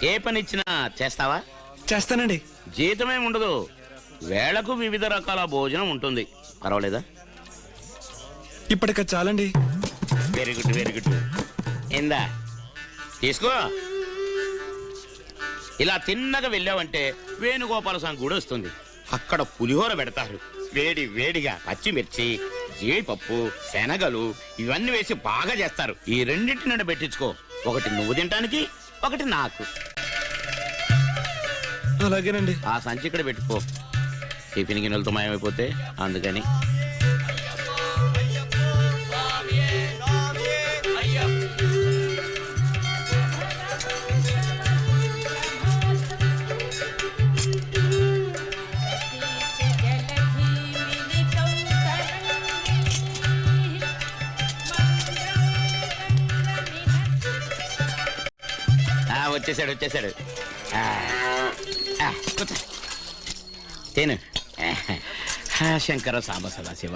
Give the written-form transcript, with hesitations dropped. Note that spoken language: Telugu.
ఏ పని ఇచ్చినా చేస్తావా? చేస్తానండి. జీతమేం ఉండదు, వేళకు వివిధ రకాల భోజనం ఉంటుంది. పర్వాలేదా? ఇప్పటిక చాలండి. Very good, very good. ఇందా తీసుకో. ఇలా తిన్నగా వెళ్ళావంటే వేణుగోపాల స్వామి గుడి వస్తుంది. అక్కడ పులిహోర పెడతారు. వేడి వేడిగా పచ్చిమిర్చి, జీడిపప్పు, శనగలు ఇవన్నీ వేసి బాగా చేస్తారు. ఈ రెండింటి నుండి పెట్టించుకో. ఒకటి నువ్వు తినటానికి, ఒకటి నాకు. అలాగేనండి. ఆ సంచి ఇక్కడ పెట్టుకో, టిఫిన్ గిన్నెలతో మాయమైపోతే. అందుకని వచ్చేసాడు వచ్చేసాడు. కూర్చో, తిను. శంకర సాంబ సదాశివ.